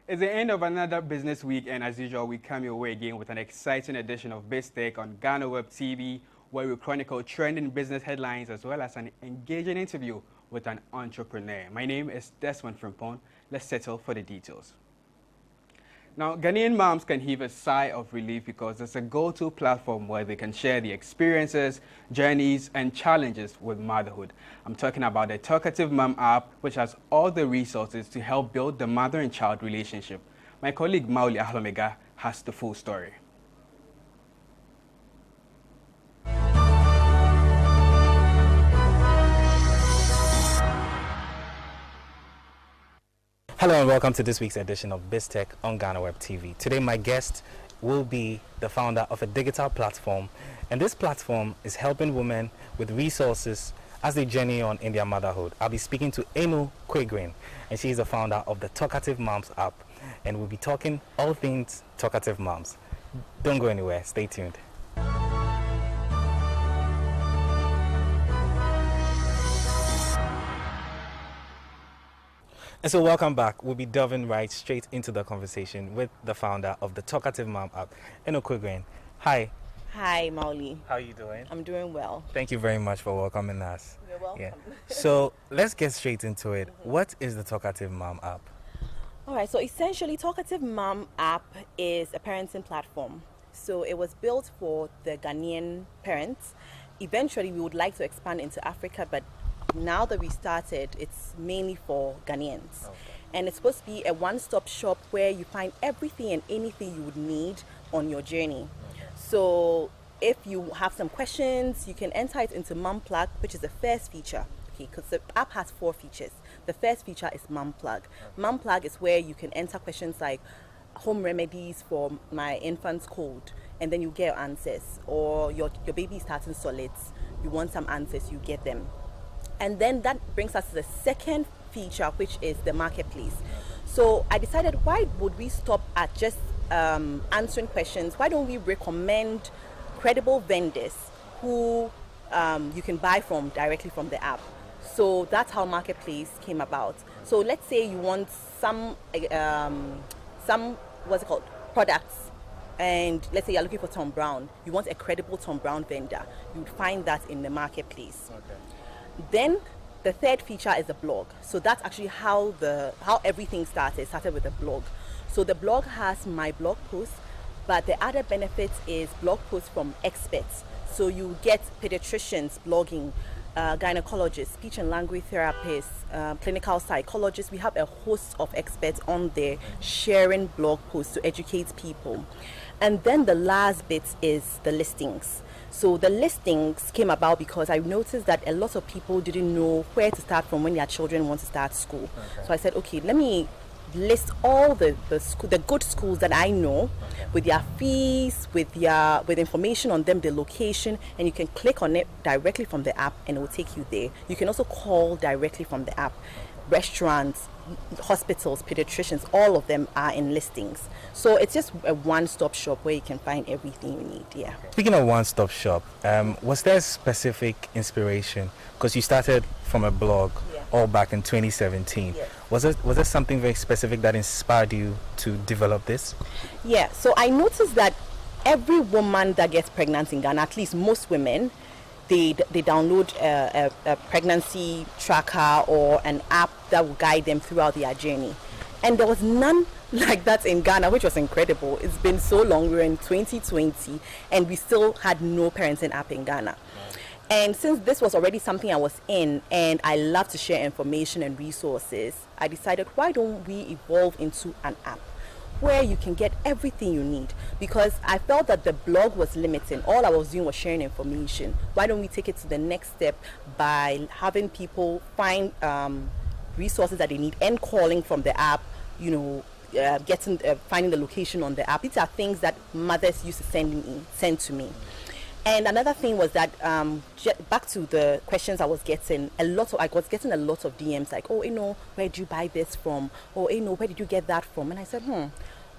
It's the end of another business week, and as usual, we come your way again with an exciting edition of BizTech on Ghana Web TV, where we chronicle trending business headlines as well as an engaging interview with an entrepreneur. My name is Desmond Frimpong. Let's settle for the details. Now, Ghanaian moms can heave a sigh of relief because it's a go-to platform where they can share the experiences, journeys, and challenges with motherhood. I'm talking about the Talkative Mom app, which has all the resources to help build the mother and child relationship. My colleague Mauli Ahlomega has the full story. Hello and welcome to this week's edition of BizTech on Ghana Web TV. Today my guest will be the founder of a digital platform, and this platform is helping women with resources as they journey on in their motherhood. I'll be speaking to Enu Kwegrin, and she is the founder of the Talkative Moms app, and we'll be talking all things Talkative Moms. Don't go anywhere, stay tuned. And so welcome back. We'll be delving right straight into the conversation with the founder of the Talkative Mom app, Enu Kwegrin. Hi. Hi, Mauli. How are you doing? I'm doing well. Thank you very much for welcoming us. You're welcome. Yeah. So let's get straight into it. What is the Talkative Mom app? All right, so essentially, Talkative Mom app is a parenting platform. So it was built for the Ghanaian parents. Eventually, we would like to expand into Africa, but now that we started, it's mainly for Ghanaians. Okay. And it's supposed to be a one-stop shop where you find everything and anything you would need on your journey. Okay. So if you have some questions, you can enter it into Mom Plug, which is the first feature. Okay, because the app has 4 features. The first feature is Mom Plug. Okay. Mom Plug is where you can enter questions like home remedies for my infant's cold, and then you get your answers. Or your baby is starting solids, you want some answers, you get them. And then that brings us to the second feature, which is the marketplace. So I decided, why would we stop at just answering questions? Why don't we recommend credible vendors who you can buy from directly from the app? So that's how marketplace came about. So let's say you want some what's it called, products, and let's say you're looking for Tom Brown. You want a credible Tom Brown vendor. You would find that in the marketplace. Okay. Then the third feature is a blog. So that's actually how everything started. It started with a blog. So the blog has my blog posts, but the other benefit is blog posts from experts. So you get pediatricians blogging, gynecologists, speech and language therapists, clinical psychologists. We have a host of experts on there sharing blog posts to educate people. And then the last bit is the listings. So the listings came about because I noticed that a lot of people didn't know where to start from when their children want to start school. Okay. So I said, okay, let me list all the good schools that I know, with their fees, with information on them, the location, and you can click on it directly from the app and it will take you there. You can also call directly from the app. Restaurants, hospitals, pediatricians, all of them are in listings. So it's just a one-stop shop where you can find everything you need. Yeah. Speaking of one-stop shop, was there a specific inspiration? Because you started from a blog all back in 2017. Yes. Was there something very specific that inspired you to develop this? Yeah. So I noticed that every woman that gets pregnant in Ghana, at least most women, they download a pregnancy tracker or an app that will guide them throughout their journey. And there was none like that in Ghana, which was incredible. It's been so long, we're in 2020, and we still had no parenting app in Ghana. And since this was already something I was in, and I love to share information and resources, I decided, why don't we evolve into an app where you can get everything you need? Because I felt that the blog was limiting. All I was doing was sharing information. Why don't we take it to the next step by having people find resources that they need and calling from the app, finding the location on the app. These are things that mothers used to send to me. And another thing was that back to the questions I was getting, I was getting a lot of DMs like, oh, where did you buy this from? Or, where did you get that from? And I said,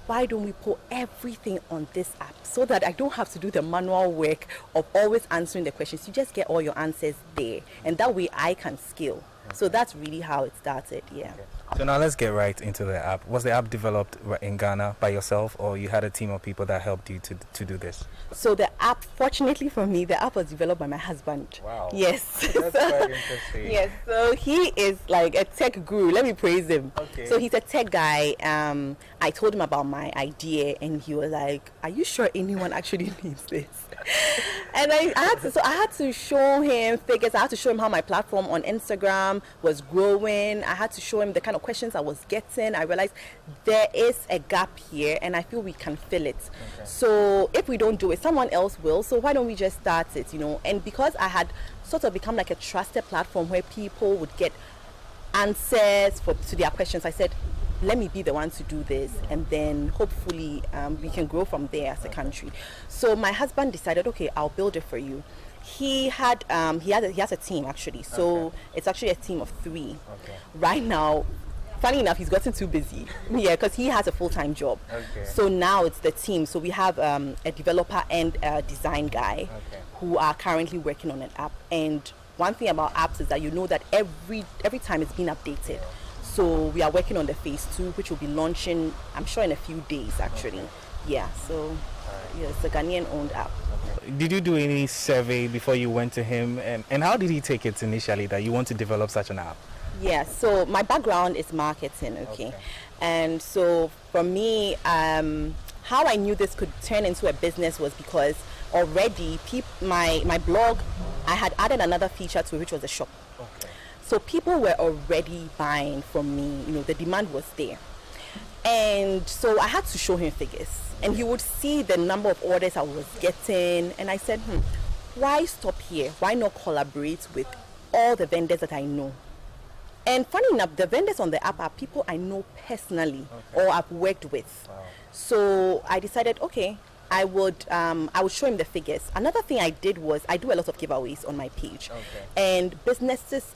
why don't we put everything on this app so that I don't have to do the manual work of always answering the questions. You just get all your answers there, and that way I can scale. Okay. So that's really how it started. Yeah. Okay. So now let's get right into the app. Was the app developed in Ghana by yourself, or you had a team of people that helped you to do this? So the app, fortunately for me, the app was developed by my husband. Wow. Yes. That's quite interesting. Yes. So he is like a tech guru. Let me praise him. Okay. So he's a tech guy. I told him about my idea, and he was like, "Are you sure anyone actually needs this?" And I had to show him figures. I had to show him how my platform on Instagram was growing. I had to show him the kind of questions I was getting. I realized there is a gap here, and I feel we can fill it. Okay. So if we don't do it, someone else will. So why don't we just start it, you know? And because I had sort of become like a trusted platform where people would get answers to their questions, I said, let me be the one to do this, and then hopefully we can grow from there as a country. So my husband decided, okay, I'll build it for you. He has a team actually, so it's actually a team of 3. Okay. Right now, funny enough, he's gotten too busy. Yeah, because he has a full-time job. Okay. So now it's the team. So we have a developer and a design guy who are currently working on an app. And one thing about apps is that you know that every time it's being updated. So we are working on the phase 2, which will be launching, I'm sure, in a few days actually. Yeah, so yeah, it's a Ghanaian-owned app. Did you do any survey before you went to him, and how did he take it initially that you want to develop such an app? Yeah, so my background is marketing, okay. And so for me, how I knew this could turn into a business was because already my blog, I had added another feature to it, which was a shop. Okay. So people were already buying from me, you know, the demand was there. And so I had to show him figures, and he would see the number of orders I was getting, and I said, why stop here? Why not collaborate with all the vendors that I know? And funny enough, the vendors on the app are people I know personally or I've worked with. Wow. So I decided, okay, I would show him the figures. Another thing I did was I do a lot of giveaways on my page. And businesses,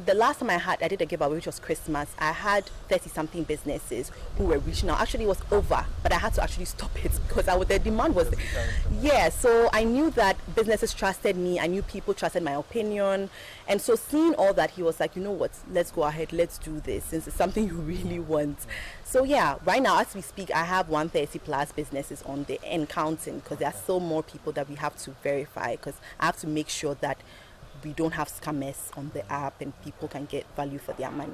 the last time I did a giveaway, which was Christmas, I had 30-something businesses who were reaching out. Actually, it was over, but I had to actually stop it because the demand was, yeah. So I knew that businesses trusted me. I knew people trusted my opinion, and so seeing all that, he was like, you know what? Let's go ahead. Let's do this since it's something you really want. So yeah, right now as we speak, I have 130+ businesses on there and counting, because there are still more people that we have to verify, because I have to make sure that we don't have scammers on the app and people can get value for their money.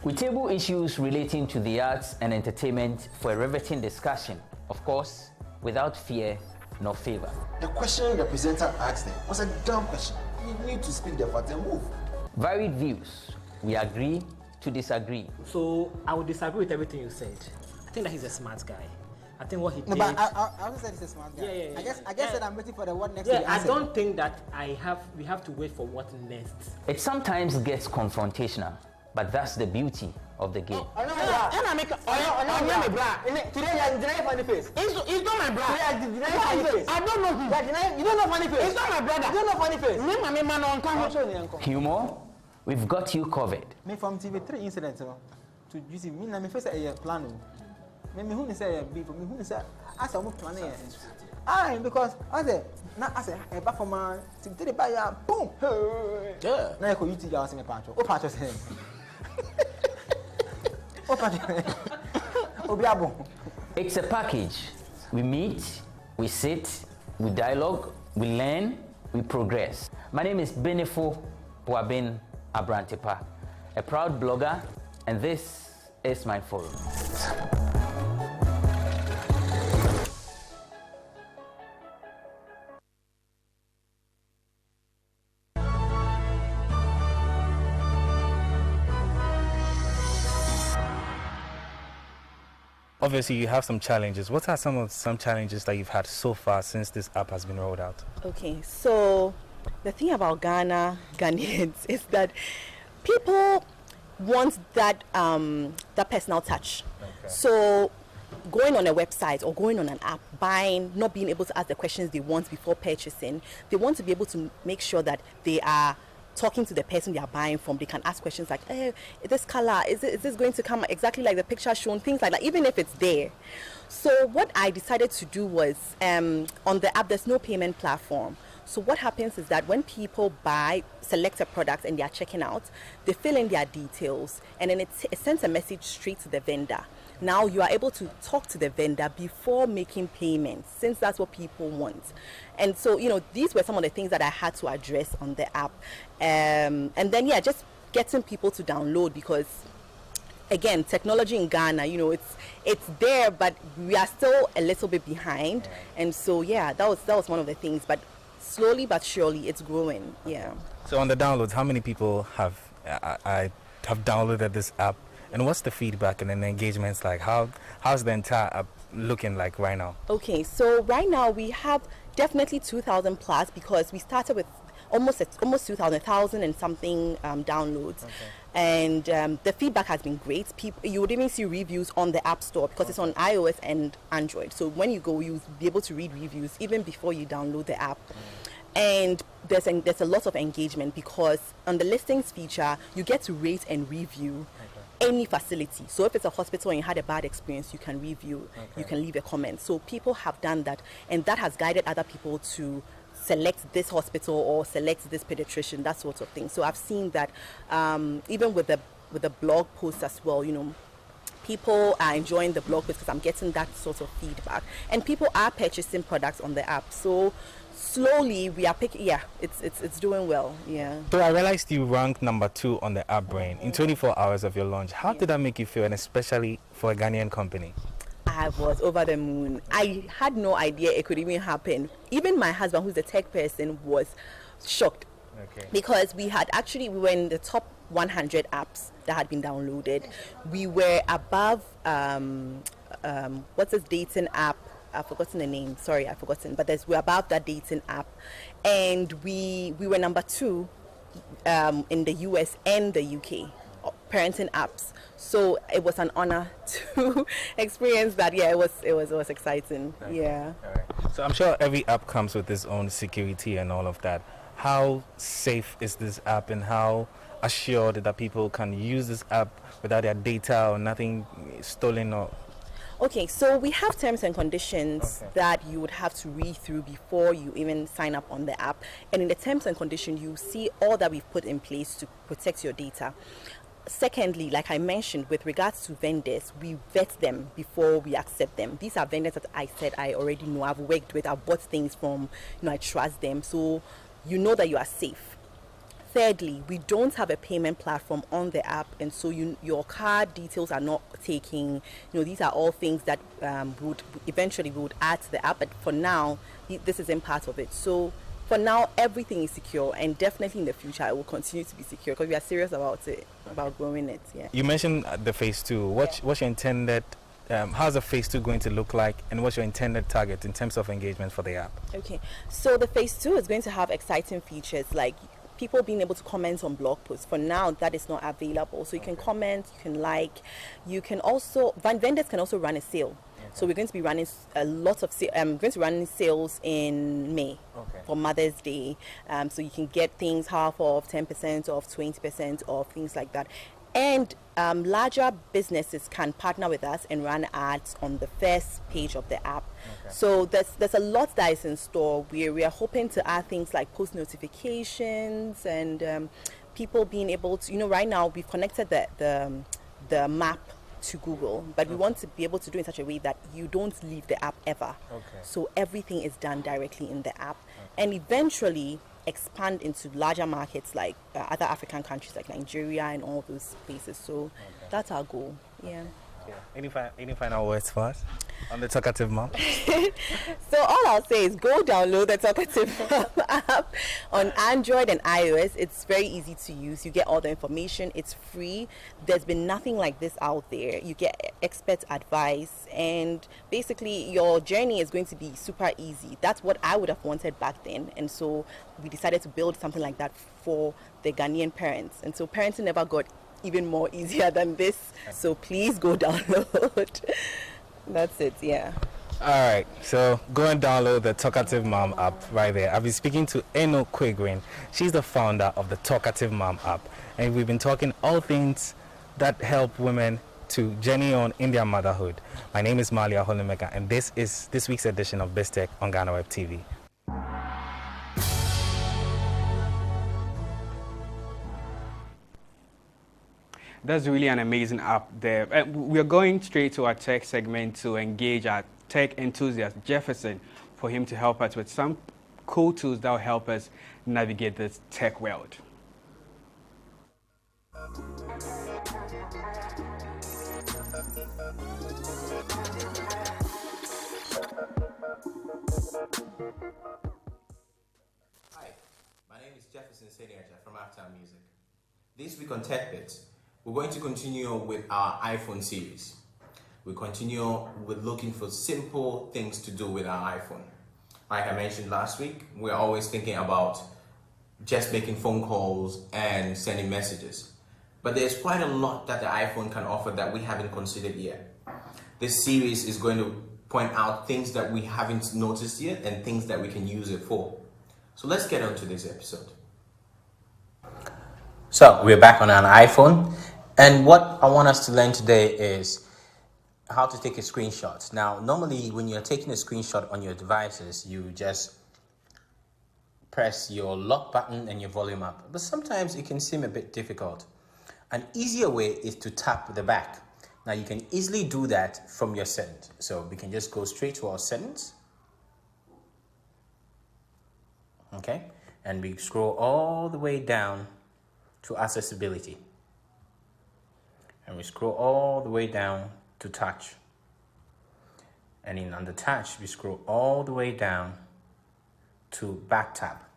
We table issues relating to the arts and entertainment for a riveting discussion, of course, without fear nor favor. The question the presenter asked them was a dumb question. You need to speak the fact and move. Varied views. We agree to disagree. So I would disagree with everything you said. I think that he's a smart guy. I think what he No, did. but I also said he's a smart guy. Yeah. I guess that I'm waiting for the what next. Yeah, to be I answered. don't think that we have to wait for what next. It sometimes gets confrontational, but that's the beauty of the game. Today you're denying funny face. It's not my brother. You're denying funny face. I don't know him. You don't know funny face. It's not my brother. You don't know funny face. Humor, we've got you covered. Me from TV3 incident to you see me na me face a plan. Me who say be for me who say as I'm planning. Because I say a back from my TV3 by ya boom. Yeah. Now you go YouTube ask me patch. O patch say. O patch. Obiabo. It's a package. We meet, we sit, we dialogue, we learn, we progress. My name is Benefo Boabin Abrantepa, a proud blogger, and this is my forum. Obviously, you have some challenges. What are some challenges that you've had so far since this app has been rolled out? Okay, so the thing about Ghanaians is that people want that personal touch. So going on a website or going on an app, buying, not being able to ask the questions they want before purchasing, they want to be able to make sure that they are talking to the person they are buying from. They can ask questions like, hey, this color, is this going to come exactly like the picture shown? Things like that, even if it's there. So what I decided to do was, on the app, there's no payment platform. So what happens is that when people buy selected products and they are checking out, they fill in their details, and then it sends a message straight to the vendor. Now you are able to talk to the vendor before making payments, since that's what people want. And so, these were some of the things that I had to address on the app. And then, just getting people to download, because again, technology in Ghana, it's there, but we are still a little bit behind. And so, that was one of the things. But slowly but surely, it's growing. Yeah. So on the downloads, how many people have downloaded this app? And what's the feedback and the engagements like? How's the entire app looking like right now? Okay, so right now we have definitely 2,000 plus, because we started with almost 2,000 and something downloads. Okay. And the feedback has been great. You would even see reviews on the App Store, because it's on iOS and Android. So when you go, you'll be able to read reviews even before you download the app. And there's a lot of engagement, because on the listings feature, you get to rate and review any facility. So if it's a hospital and you had a bad experience, you can review, you can leave a comment. So people have done that, and that has guided other people to select this hospital or select this pediatrician, that sort of thing. So I've seen that even with the blog posts as well, people are enjoying the blog posts, because I'm getting that sort of feedback, and people are purchasing products on the app. So slowly we are picking. It's doing well. So I realized you ranked number 2 on the app brain in 24 hours of your launch. How did that make you feel, and especially for a Ghanaian company? I was over the moon. I had no idea it could even happen. Even my husband, who's a tech person, was shocked. Because we were in the top 100 apps that had been downloaded. We were above what's this dating app? I've forgotten the name. Sorry, I've forgotten. But we're above that dating app, and we were number 2 in the US and the UK parenting apps. So it was an honor to experience that. It was exciting. So I'm sure every app comes with its own security and all of that. How safe is this app, and how assured that people can use this app without their data or nothing stolen or? Okay, so we have terms and conditions that you would have to read through before you even sign up on the app. And in the terms and conditions, you see all that we've put in place to protect your data. Secondly, like I mentioned, with regards to vendors, we vet them before we accept them. These are vendors that I said I already know, I've worked with, I've bought things from, I trust them. So you know that you are safe. Thirdly, we don't have a payment platform on the app, and so your card details are not taking. These are all things that we would add to the app, but for now, this isn't part of it. So for now, everything is secure, and definitely in the future, it will continue to be secure, because we are serious about it, about growing it. You mentioned the phase 2. What's your intended? How's the phase 2 going to look like, and what's your intended target in terms of engagement for the app? Okay, so the phase 2 is going to have exciting features like people being able to comment on blog posts. For now, that is not available. So you can comment, you can like, you can also, vendors can also run a sale. So we're going to be running running sales in May for Mother's Day. So you can get things half off, 10% off, 20% off, things like that. And larger businesses can partner with us and run ads on the first page of the app. So there's a lot that is in store. We are hoping to add things like post notifications and people being able to, right now we've connected the map to Google, but we want to be able to do it in such a way that you don't leave the app ever. So everything is done directly in the app, and eventually expand into larger markets like other African countries like Nigeria and all those places. So that's our goal. Any final words for us on the Talkative Mom? So all I'll say is go download the Talkative Mom app on Android and iOS. It's very easy to use. You get all the information. It's free. There's been nothing like this out there. You get expert advice, and basically your journey is going to be super easy. That's what I would have wanted back then, and so we decided to build something like that for the Ghanaian parents. And so parenting never got even more easier than this. So please go download. That's it. All right, so go and download the Talkative Mom app right there. I've been speaking to Eno Quigrin. She's the founder of the Talkative Mom app, and we've been talking all things that help women to journey on in their motherhood. My name is Malia Holimeka, and this is this week's edition of BizTech on Ghana Web TV. That's really an amazing app there. We are going straight to our tech segment to engage our tech enthusiast, Jefferson, for him to help us with some cool tools that will help us navigate this tech world. Hi, my name is Jefferson Seniaja from After Music. This week on TechBits, we're going to continue with our iPhone series. We continue with looking for simple things to do with our iPhone. Like I mentioned last week, we're always thinking about just making phone calls and sending messages. But there's quite a lot that the iPhone can offer that we haven't considered yet. This series is going to point out things that we haven't noticed yet and things that we can use it for. So let's get on to this episode. So we're back on an iPhone, and what I want us to learn today is how to take a screenshot. Now, normally when you're taking a screenshot on your devices, you just press your lock button and your volume up. But sometimes it can seem a bit difficult. An easier way is to tap the back. Now, you can easily do that from your settings. So we can just go straight to our settings. Okay, and we scroll all the way down to accessibility. And we scroll all the way down to touch. And in under touch, we scroll all the way down to back tap.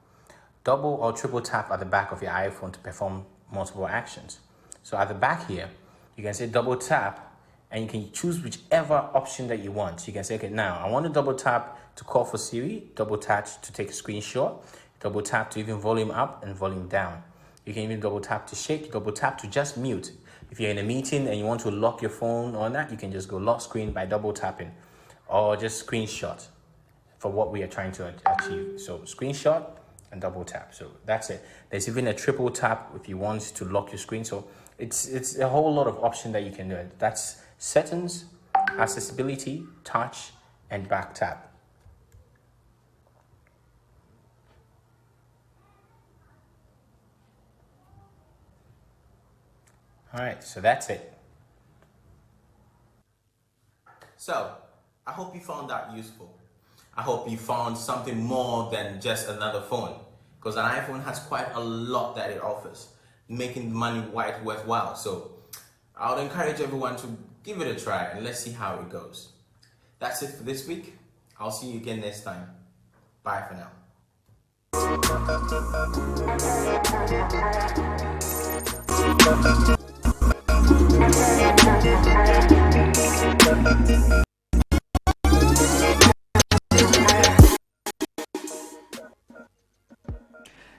Double or triple tap at the back of your iPhone to perform multiple actions. So at the back here, you can say double tap, and you can choose whichever option that you want. So you can say, okay, now I want to double tap to call for Siri, double tap to take a screenshot, double tap to even volume up and volume down. You can even double tap to shake, double tap to just mute. If you're in a meeting and you want to lock your phone on that, you can just go lock screen by double tapping, or just screenshot for what we are trying to achieve. So screenshot and double tap. So that's it. There's even a triple tap if you want to lock your screen. So it's a whole lot of options that you can do. That's settings, accessibility, touch, and back tap. All right, so that's it. So, I hope you found that useful. I hope you found something more than just another phone, because an iPhone has quite a lot that it offers, making money quite worthwhile. So, I would encourage everyone to give it a try and let's see how it goes. That's it for this week. I'll see you again next time. Bye for now.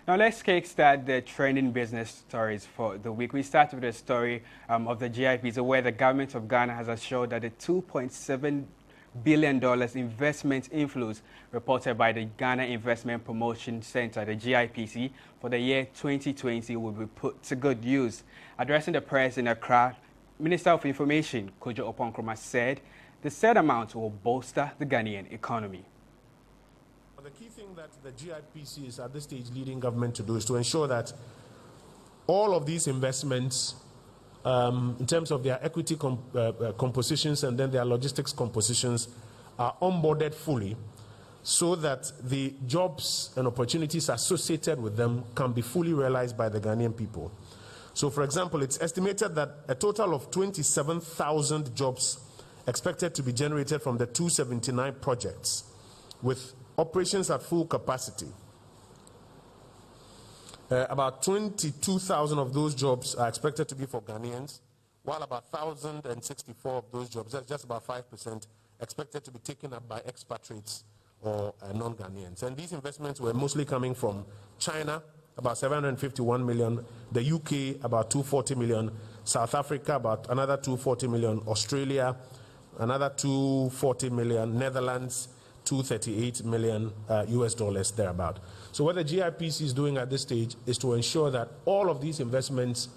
Now let's kickstart the trending business stories for the week. We start with the story of the GIPC, where the government of Ghana has assured that the $2.7 billion investment inflows reported by the Ghana Investment Promotion Center, the GIPC, for the year 2020 will be put to good use. Addressing the press in Accra, Minister of Information, Kojo Oponkroma, said the said amount will bolster the Ghanaian economy. The key thing that the GIPC is at this stage leading government to do is to ensure that all of these investments, in terms of their equity compositions and then their logistics compositions, are onboarded fully so that the jobs and opportunities associated with them can be fully realized by the Ghanaian people. So, for example, it's estimated that a total of 27,000 jobs expected to be generated from the 279 projects, with operations at full capacity. About 22,000 of those jobs are expected to be for Ghanaians, while about 1,064 of those jobs, that's just about 5%, expected to be taken up by expatriates or non-Ghanaians. And these investments were mostly coming from China, about 751 million, the UK, about 240 million, South Africa, about another 240 million, Australia, another 240 million, Netherlands 238 million US dollars thereabout. So what the GIPC is doing at this stage is to ensure that all of these investments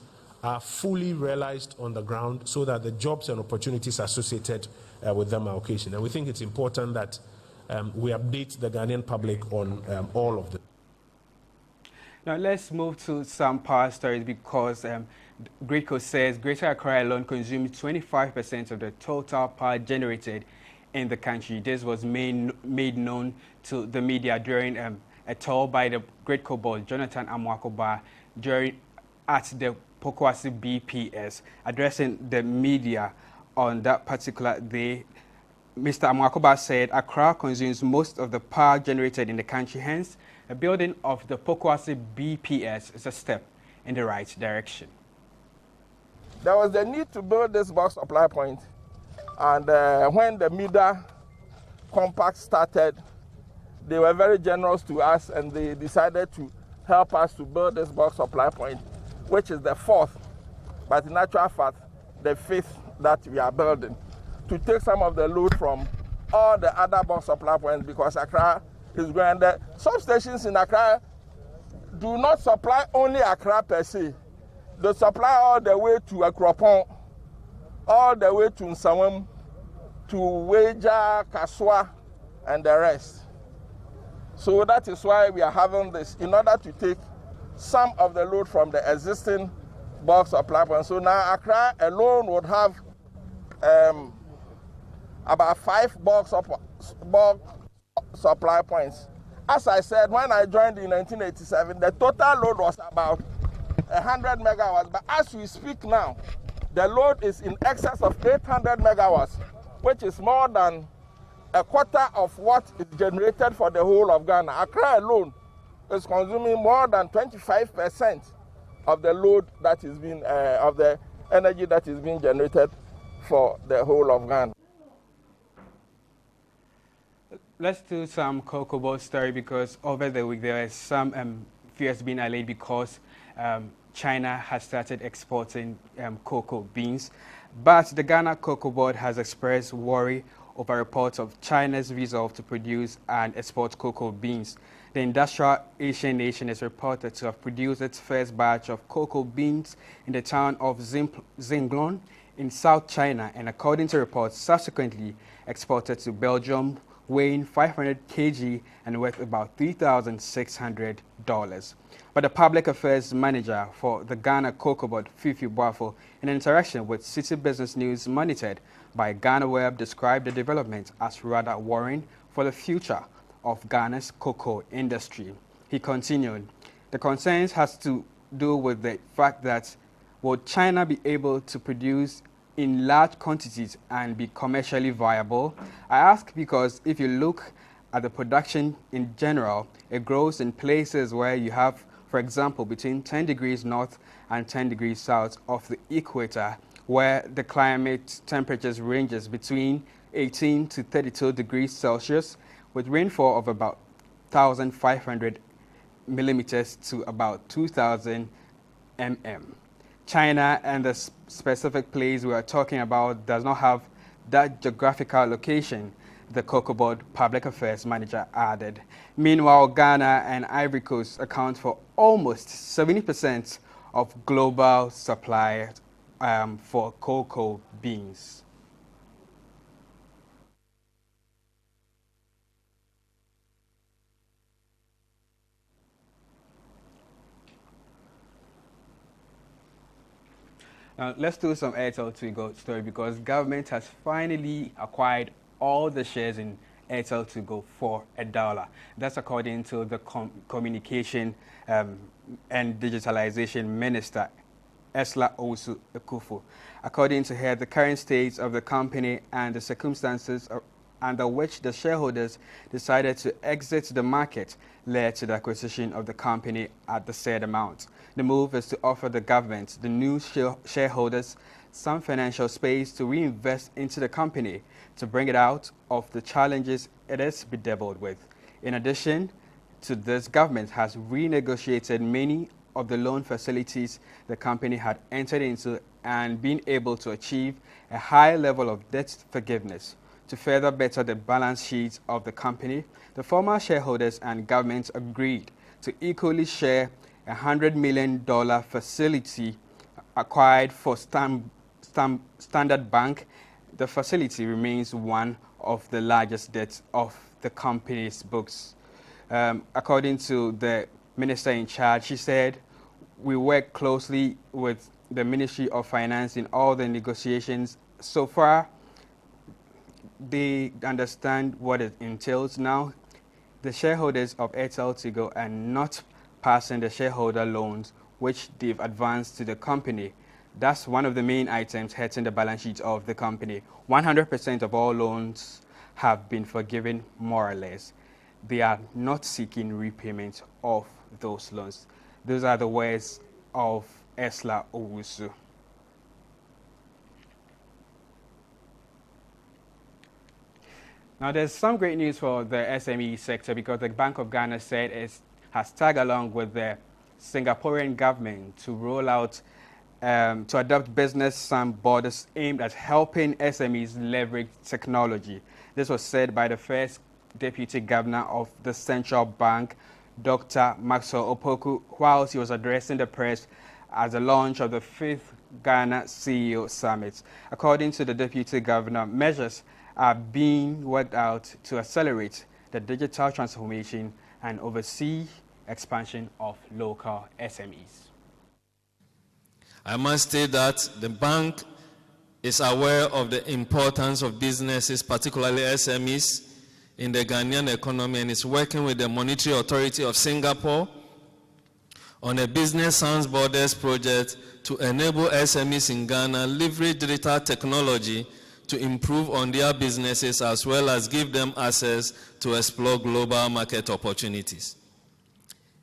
are fully realized on the ground so that the jobs and opportunities associated with them are occasioned. And we think it's important that we update the Ghanaian public on all of them. Now let's move to some power stories because GRICO says Greater Accra alone consumes 25% of the total power generated in the country. This was made known to the media during a tour by the GRICO board, Jonathan Amwakoba, at the Pokwasi BPS. Addressing the media on that particular day, Mr. Amwakoba said Accra consumes most of the power generated in the country, hence the building of the Pokwasi BPS is a step in the right direction. There was the need to build this box supply point, and when the MEDA compact started, they were very generous to us and they decided to help us to build this box supply point, which is the fourth, but in actual fact, the fifth that we are building, to take some of the load from all the other box supply points, because Accra is going. The substations in Accra do not supply only Accra per se. They supply all the way to Akropong, all the way to Nsawam, to Weja, Kaswa, and the rest. So that is why we are having this, in order to take some of the load from the existing box supply points. So now Accra alone would have about 5 box supply points. As I said, when I joined in 1987, the total load was about 100 megawatts. But as we speak now, the load is in excess of 800 megawatts, which is more than a quarter of what is generated for the whole of Ghana. Accra alone is consuming more than 25% of the load that is being, of the energy that is being generated for the whole of Ghana. Let's do some cocoa board story because over the week there is some fears being allayed because China has started exporting cocoa beans. But the Ghana Cocoa Board has expressed worry over reports of China's resolve to produce and export cocoa beans. The industrial Asian nation is reported to have produced its first batch of cocoa beans in the town of Zinglong in South China, and according to reports, subsequently exported to Belgium, weighing 500 kg and worth about $3,600. But the public affairs manager for the Ghana Cocoa Board, Fifi Boafo, in an interaction with City Business News monitored by Ghana Web, described the development as rather worrying for the future of Ghana's cocoa industry. He continued, the concerns has to do with the fact that would China be able to produce in large quantities and be commercially viable? I ask because if you look at the production in general, it grows in places where you have, for example, between 10 degrees north and 10 degrees south of the equator, where the climate temperatures ranges between 18 to 32 degrees Celsius, with rainfall of about 1,500 millimeters to about 2,000 mm. China and the specific place we are talking about does not have that geographical location, the Cocoa Board Public Affairs Manager added. Meanwhile, Ghana and Ivory Coast account for almost 70% of global supply for cocoa beans. Now, let's do some Airtel Go story because government has finally acquired all the shares in Airtel Go for $1. That's according to the Communication and Digitalization Minister, Esla Owusu Ekufu. According to her, the current state of the company and the circumstances under which the shareholders decided to exit the market led to the acquisition of the company at the said amount. The move is to offer the government, the new shareholders, some financial space to reinvest into the company to bring it out of the challenges it is bedeviled with. In addition to this, government has renegotiated many of the loan facilities the company had entered into and been able to achieve a high level of debt forgiveness. To further better the balance sheet of the company, the former shareholders and government agreed to equally share a $100 million facility acquired for Standard Bank. The facility remains one of the largest debts of the company's books. According to the minister in charge, she said, "We work closely with the Ministry of Finance in all the negotiations. So far, they understand what it entails. Now, the shareholders of Airtel Tigo are not passing the shareholder loans which they've advanced to the company. That's one of the main items hurting the balance sheet of the company. 100% of all loans have been forgiven, more or less. They are not seeking repayment of those loans." Those are the words of Esla Owusu. Now, there's some great news for the SME sector because the Bank of Ghana said it has tagged along with the Singaporean government to roll out, to adopt business borders aimed at helping SMEs leverage technology. This was said by the first Deputy Governor of the Central Bank, Dr. Maxwell Opoku, whilst he was addressing the press at the launch of the 5th Ghana CEO Summit. According to the Deputy Governor, measures are being worked out to accelerate the digital transformation and oversee expansion of local SMEs. I must state that the bank is aware of the importance of businesses, particularly SMEs, in the Ghanaian economy, and is working with the Monetary Authority of Singapore on a business sans borders project to enable SMEs in Ghana leverage digital technology to improve on their businesses as well as give them access to explore global market opportunities.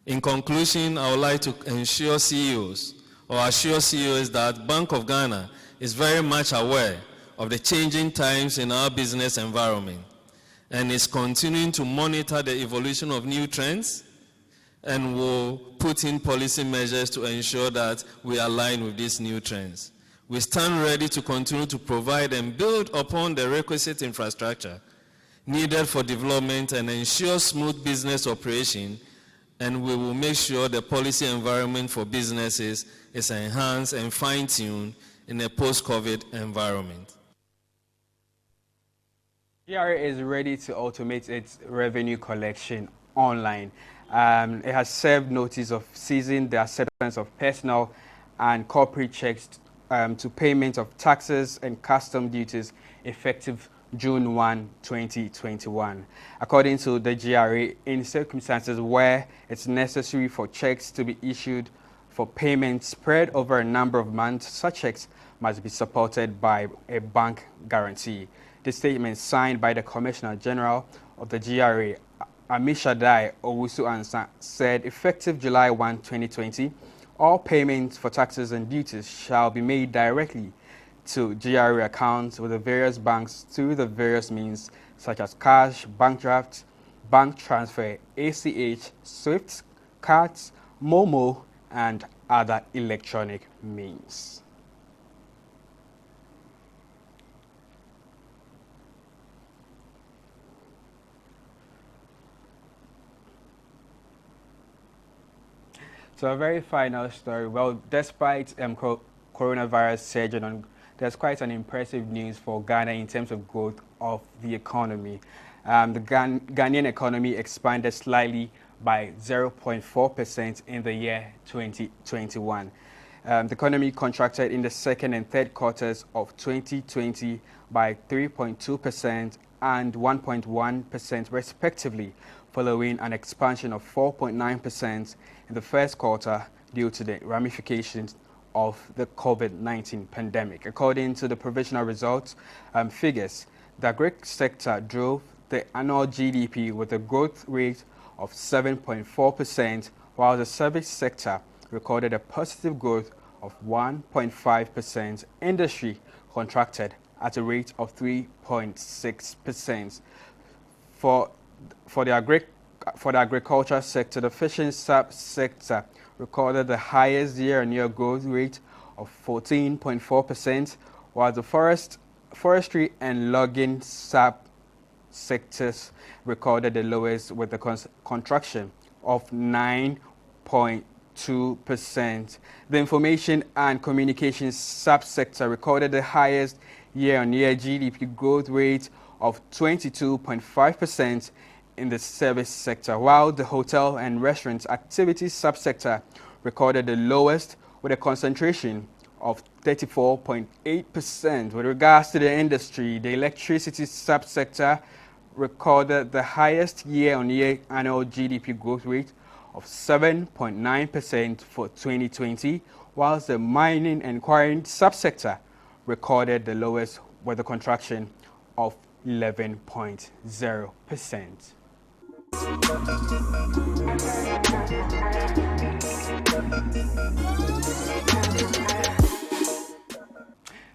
In conclusion, I would like to assure CEOs that Bank of Ghana is very much aware of the changing times in our business environment and is continuing to monitor the evolution of new trends and will put in policy measures to ensure that we align with these new trends. We stand ready to continue to provide and build upon the requisite infrastructure needed for development and ensure smooth business operation, and we will make sure the policy environment for businesses is enhanced and fine-tuned in a post-COVID environment. GRA is ready to automate its revenue collection online. It has served notice of ceasing the acceptance of personal and corporate checks to payment of taxes and custom duties effective June 1, 2021. According to the GRA, in circumstances where it's necessary for checks to be issued for payment spread over a number of months, such checks must be supported by a bank guarantee. The statement signed by the Commissioner General of the GRA, Amishadai Owusu Ansa, said effective July 1, 2020, all payments for taxes and duties shall be made directly to GRA accounts with the various banks through the various means such as cash, bank draft, bank transfer, ACH, SWIFT, cards, Momo, and other electronic means. So a very final story. Well, despite coronavirus surging on, there's quite an impressive news for Ghana in terms of growth of the economy. The Ghanaian economy expanded slightly by 0.4% in the year 2021. The economy contracted in the second and third quarters of 2020 by 3.2% and 1.1% respectively, following an expansion of 4.9% in the first quarter due to the ramifications of the COVID-19 pandemic. According to the provisional results figures, the agri sector drove the annual GDP with a growth rate of 7.4%, while the service sector recorded a positive growth of 1.5%. Industry contracted at a rate of 3.6%. For the agri for the agriculture sector, the fishing sub-sector recorded the highest year-on-year growth rate of 14.4%, while the forestry and logging sub-sectors recorded the lowest with a contraction of 9.2%. The information and communications sub-sector recorded the highest year-on-year GDP growth rate of 22.5% in the service sector, while the hotel and restaurant activities subsector recorded the lowest with a concentration of 34.8%. With regards to the industry, the electricity subsector recorded the highest year-on-year annual GDP growth rate of 7.9% for 2020, whilst the mining and quarrying subsector recorded the lowest with a contraction of 11.0%.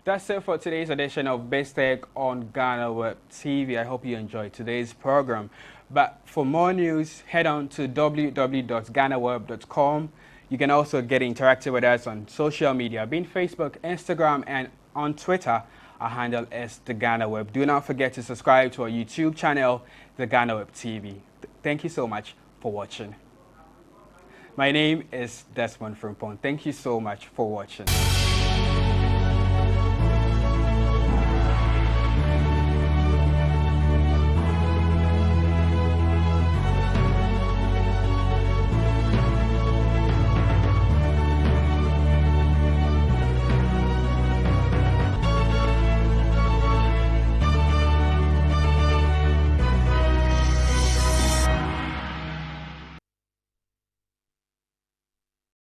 That's it for today's edition of BizTech on Ghana Web TV. I hope you enjoyed today's program. But for more news, head on to www.ghanaweb.com. You can also get interactive with us on social media, being Facebook, Instagram, and on Twitter. Our handle is The Ghana Web. Do not forget to subscribe to our YouTube channel, The Ghana Web TV. Thank you so much for watching. My name is Desmond Frimpong. Thank you so much for watching.